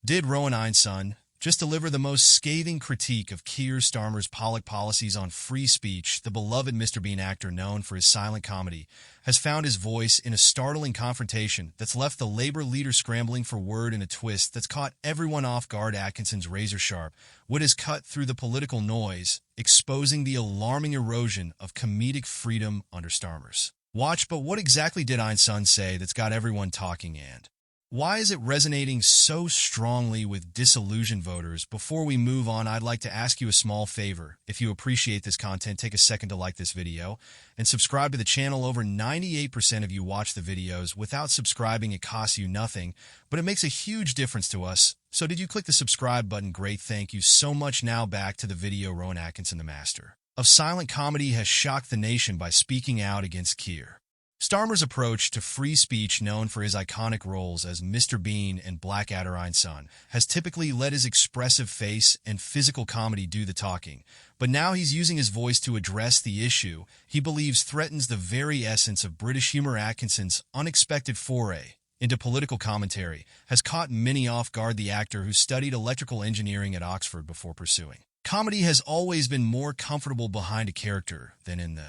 Did Rowan Atkinson just deliver the most scathing critique of Keir Starmer's public policies on free speech? The beloved Mr. Bean actor, known for his silent comedy, has found his voice in a startling confrontation that's left the Labour leader scrambling for word in a twist that's caught everyone off guard. Atkinson's razor-sharp wit has cut through the political noise, exposing the alarming erosion of comedic freedom under Starmer's watch. But what exactly did Atkinson say that's got everyone talking, and why is it resonating so strongly with disillusioned voters? Before we move on, I'd like to ask you a small favor. If you appreciate this content, take a second to like this video and subscribe to the channel. Over 98% of you watch the videos without subscribing. It costs you nothing, but it makes a huge difference to us. So did you click the subscribe button? Great, thank you so much. Now back to the video. Rowan Atkinson, the master of silent comedy, has shocked the nation by speaking out against Keir Starmer's approach to free speech. Known for his iconic roles as Mr. Bean and Blackadder, Atkinson has typically let his expressive face and physical comedy do the talking, but now he's using his voice to address the issue he believes threatens the very essence of British humor. Atkinson's unexpected foray into political commentary has caught many off guard. The actor, who studied electrical engineering at Oxford before pursuing comedy, has always been more comfortable behind a character than in the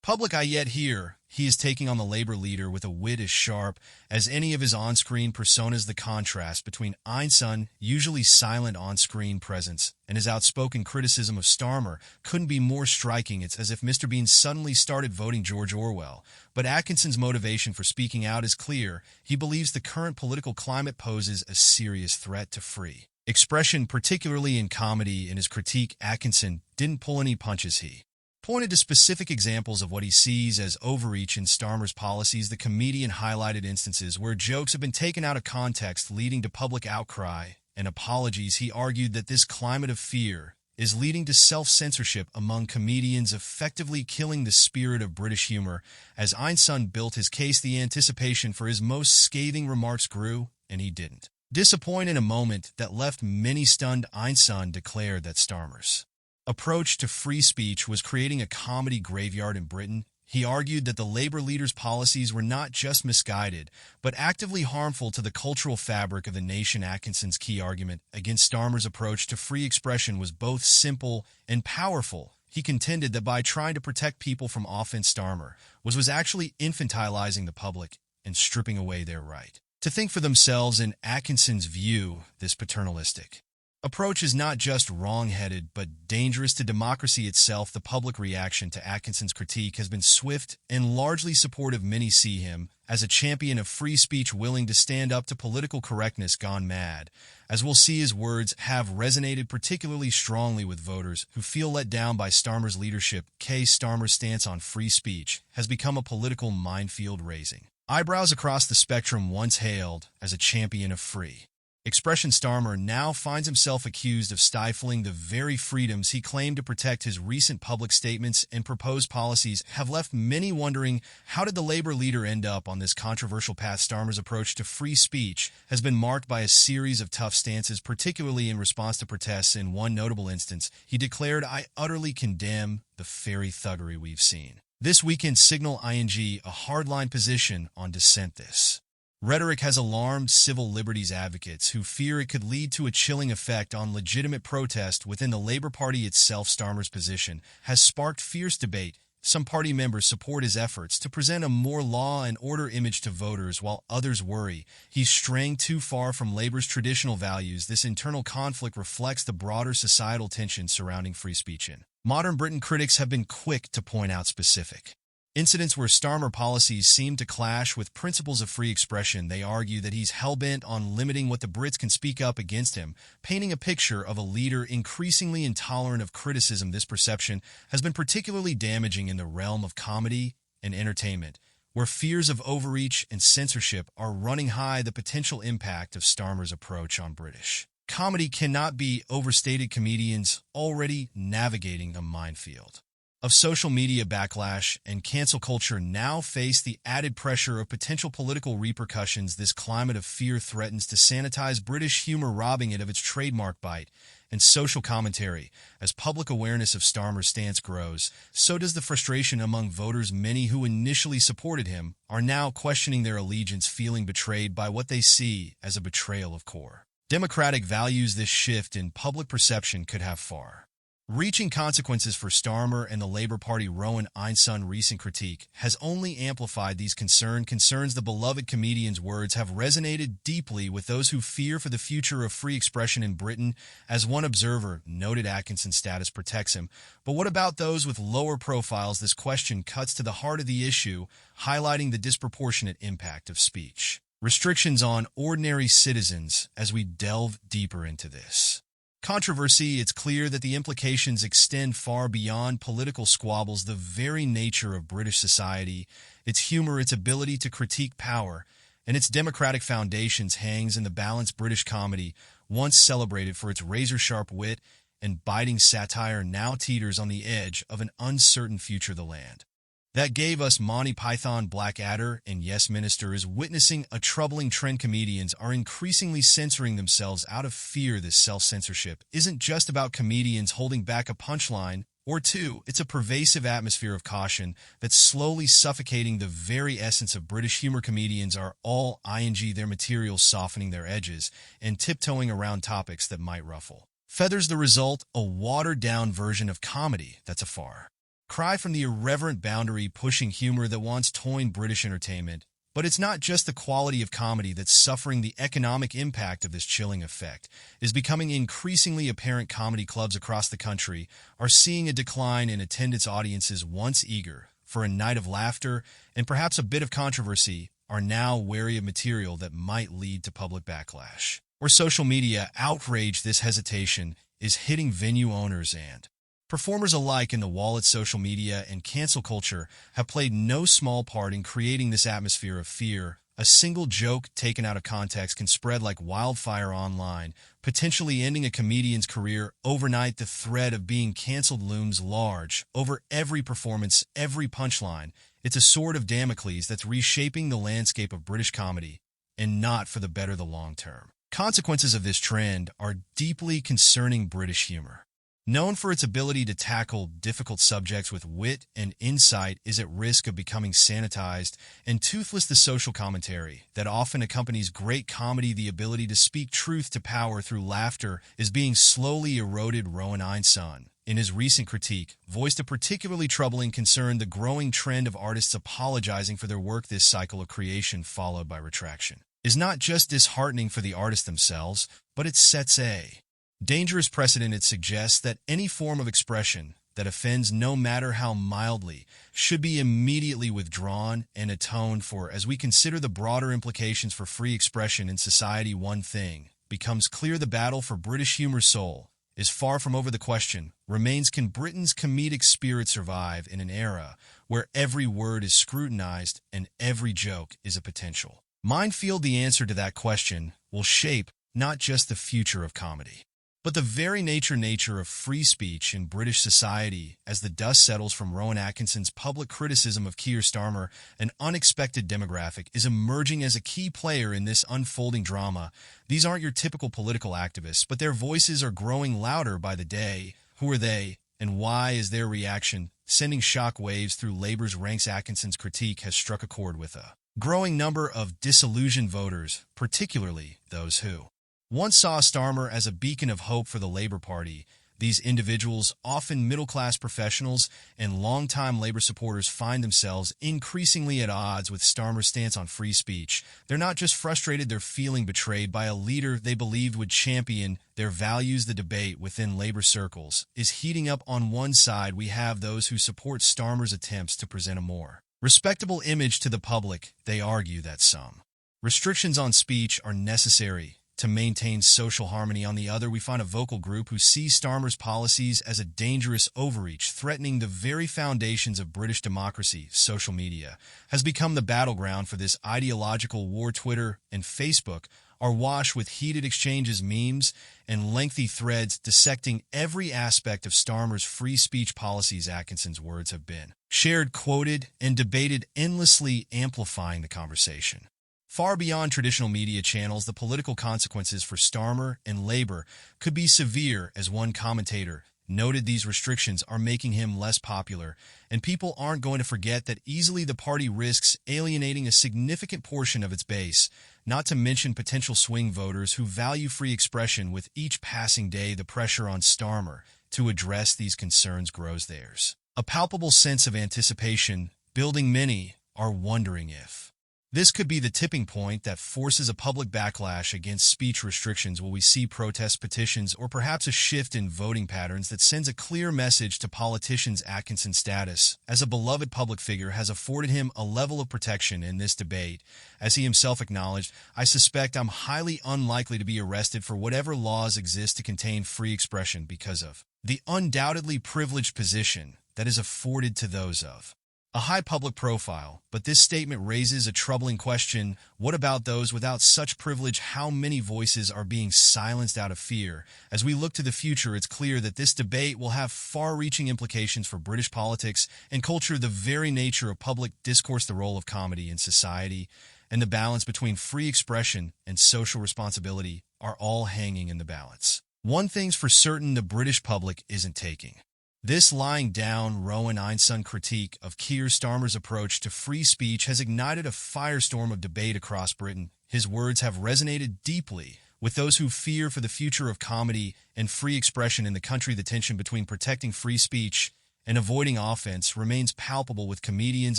public eye, yet here he is taking on the Labour leader with a wit as sharp as any of his on-screen personas. The contrast between Atkinson's usually silent on-screen presence and his outspoken criticism of Starmer couldn't be more striking. It's as if Mr. Bean suddenly started voting George Orwell. But Atkinson's motivation for speaking out is clear. He believes the current political climate poses a serious threat to free expression, particularly in comedy. In his critique, Atkinson didn't pull any punches. He pointed to specific examples of what he sees as overreach in Starmer's policies. The comedian highlighted instances where jokes have been taken out of context, leading to public outcry and apologies. He argued that this climate of fear is leading to self-censorship among comedians, effectively killing the spirit of British humor. As Atkinson built his case, the anticipation for his most scathing remarks grew, and he didn't disappoint. In a moment that left many stunned, Atkinson declared that Starmer's approach to free speech was creating a comedy graveyard in Britain. He argued that the Labour leader's policies were not just misguided, but actively harmful to the cultural fabric of the nation. Atkinson's key argument against Starmer's approach to free expression was both simple and powerful. He contended that by trying to protect people from offense, Starmer was actually infantilizing the public and stripping away their right to think for themselves. In Atkinson's view, this paternalistic approach is not just wrong-headed, but dangerous to democracy itself. The public reaction to Atkinson's critique has been swift and largely supportive. Many see him as a champion of free speech, willing to stand up to political correctness gone mad. As we'll see, his words have resonated particularly strongly with voters who feel let down by Starmer's leadership. Keir Starmer's stance on free speech has become a political minefield, raising eyebrows across the spectrum. Once hailed as a champion of free expression, Starmer now finds himself accused of stifling the very freedoms he claimed to protect. His recent public statements and proposed policies have left many wondering, how did the Labour leader end up on this controversial path? Starmer's approach to free speech has been marked by a series of tough stances, particularly in response to protests. In one notable instance, he declared, "I utterly condemn the fairy thuggery we've seen this weekend." Signal ing a hardline position on dissent. This rhetoric has alarmed civil liberties advocates who fear it could lead to a chilling effect on legitimate protest within the Labour Party itself. Starmer's position has sparked fierce debate. Some party members support his efforts to present a more law and order image to voters, while others worry he's straying too far from Labour's traditional values. This internal conflict reflects the broader societal tensions surrounding free speech in modern Britain. Critics have been quick to point out specific incidents where Starmer policies seem to clash with principles of free expression. They argue that he's hell-bent on limiting what the Brits can speak up against him, painting a picture of a leader increasingly intolerant of criticism. This perception has been particularly damaging in the realm of comedy and entertainment, where fears of overreach and censorship are running high. The potential impact of Starmer's approach on British comedy cannot be overstated. Comedians already navigating a minefield of social media backlash and cancel culture now face the added pressure of potential political repercussions. This climate of fear threatens to sanitize British humor, robbing it of its trademark bite and social commentary. As public awareness of Starmer's stance grows, so does the frustration among voters. Many who initially supported him are now questioning their allegiance, feeling betrayed by what they see as a betrayal of core Democratic values this shift in public perception could have far-reaching consequences for Starmer and the Labour Party. Rowan Atkinson's recent critique has only amplified these concerns. The beloved comedian's words have resonated deeply with those who fear for the future of free expression in Britain. As one observer noted, Atkinson's status protects him. But what about those with lower profiles? This question cuts to the heart of the issue, highlighting the disproportionate impact of speech restrictions on ordinary citizens. As we delve deeper into this controversy, it's clear that the implications extend far beyond political squabbles. The very nature of British society, its humor, its ability to critique power, and its democratic foundations hangs in the balance. British comedy, once celebrated for its razor-sharp wit and biting satire, now teeters on the edge of an uncertain future. The land that gave us Monty Python, Blackadder, and Yes Minister is witnessing a troubling trend. Comedians are increasingly censoring themselves out of fear. This self-censorship isn't just about comedians holding back a punchline or two. It's a pervasive atmosphere of caution that's slowly suffocating the very essence of British humor. Comedians are all their material, softening their edges and tiptoeing around topics that might ruffle feathers. The result, a watered-down version of comedy that's a far cry from the irreverent, boundary-pushing humor that once toyed British entertainment. But it's not just the quality of comedy that's suffering. The economic impact of this chilling effect is becoming increasingly apparent. Comedy clubs across the country are seeing a decline in attendance. Audiences once eager for a night of laughter and perhaps a bit of controversy are now wary of material that might lead to public backlash or social media outrage. This hesitation is hitting venue owners and performers alike in the wallet. Social media and cancel culture have played no small part in creating this atmosphere of fear. A single joke taken out of context can spread like wildfire online, potentially ending a comedian's career overnight. The threat of being canceled looms large over every performance, every punchline. It's a sword of Damocles that's reshaping the landscape of British comedy, and not for the better. The long-term consequences of this trend are deeply concerning. British humor, known for its ability to tackle difficult subjects with wit and insight, is at risk of becoming sanitized and toothless. The social commentary that often accompanies great comedy, the ability to speak truth to power through laughter, is being slowly eroded. Rowan Atkinson, in his recent critique, voiced a particularly troubling concern: the growing trend of artists apologizing for their work. This cycle of creation followed by retraction is not just disheartening for the artists themselves, but it sets a dangerous precedent. It suggests that any form of expression that offends, no matter how mildly, should be immediately withdrawn and atoned for. As we consider the broader implications for free expression in society, one thing becomes clear: the battle for British humor's soul is far from over. The question remains, can Britain's comedic spirit survive in an era where every word is scrutinized and every joke is a potential minefield? The answer to that question will shape not just the future of comedy, but the very nature of free speech in British society. As the dust settles from Rowan Atkinson's public criticism of Keir Starmer, an unexpected demographic is emerging as a key player in this unfolding drama. These aren't your typical political activists, but their voices are growing louder by the day. Who are they, and why is their reaction sending shock waves through Labour's ranks? Atkinson's critique has struck a chord with a growing number of disillusioned voters, particularly those who once saw Starmer as a beacon of hope for the Labour Party. These individuals, often middle-class professionals and longtime Labour supporters, find themselves increasingly at odds with Starmer's stance on free speech. They're not just frustrated, they're feeling betrayed by a leader they believed would champion their values. The debate within Labour circles is heating up. On one side, we have those who support Starmer's attempts to present a more respectable image to the public. They argue that some restrictions on speech are necessary to maintain social harmony. On the other, we find a vocal group who see Starmer's policies as a dangerous overreach, threatening the very foundations of British democracy. Social media has become the battleground for this ideological war. Twitter and Facebook are awash with heated exchanges, memes, and lengthy threads dissecting every aspect of Starmer's free speech policies. Atkinson's words have been shared, quoted, and debated endlessly, amplifying the conversation far beyond traditional media channels. The political consequences for Starmer and Labour could be severe. As one commentator noted, these restrictions are making him less popular, and people aren't going to forget that easily. The party risks alienating a significant portion of its base. not to mention potential swing voters who value free expression. With each passing day, the pressure on Starmer to address these concerns grows. There's a palpable sense of anticipation building. Many are wondering if this could be the tipping point that forces a public backlash against speech restrictions. Will we see protests, petitions, or perhaps a shift in voting patterns that sends a clear message to politicians? Atkinson's status as a beloved public figure has afforded him a level of protection in this debate. As he himself acknowledged, "I suspect I'm highly unlikely to be arrested for whatever laws exist to contain free expression because of the undoubtedly privileged position that is afforded to those of a high public profile." But this statement raises a troubling question. What about those without such privilege? How many voices are being silenced out of fear? As we look to the future, it's clear that this debate will have far-reaching implications for British politics and culture. The very nature of public discourse, the role of comedy in society, and the balance between free expression and social responsibility are all hanging in the balance. One thing's for certain, the British public isn't taking this lying down. Rowan Atkinson's critique of Keir Starmer's approach to free speech has ignited a firestorm of debate across Britain. His words have resonated deeply with those who fear for the future of comedy and free expression in the country. The tension between protecting free speech and avoiding offense remains palpable, with comedians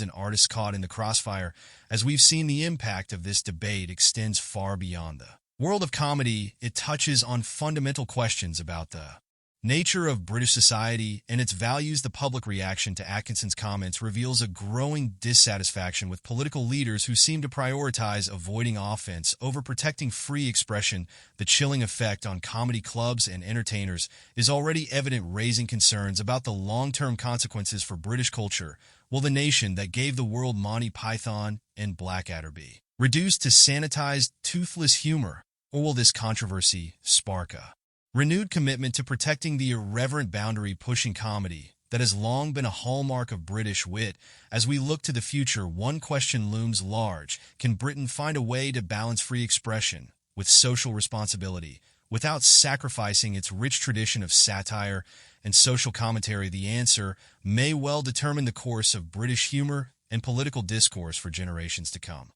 and artists caught in the crossfire. As we've seen, the impact of this debate extends far beyond the world of comedy. It touches on fundamental questions about the nature of British society and its values. The public reaction to Atkinson's comments reveals a growing dissatisfaction with political leaders who seem to prioritize avoiding offense over protecting free expression. The chilling effect on comedy clubs and entertainers is already evident, raising concerns about the long-term consequences for British culture. Will the nation that gave the world Monty Python and Blackadder be reduced to sanitized, toothless humor? Or will this controversy spark a renewed commitment to protecting the irreverent, boundary-pushing comedy that has long been a hallmark of British wit? As we look to the future, one question looms large. Can Britain find a way to balance free expression with social responsibility without sacrificing its rich tradition of satire and social commentary? The answer may well determine the course of British humor and political discourse for generations to come.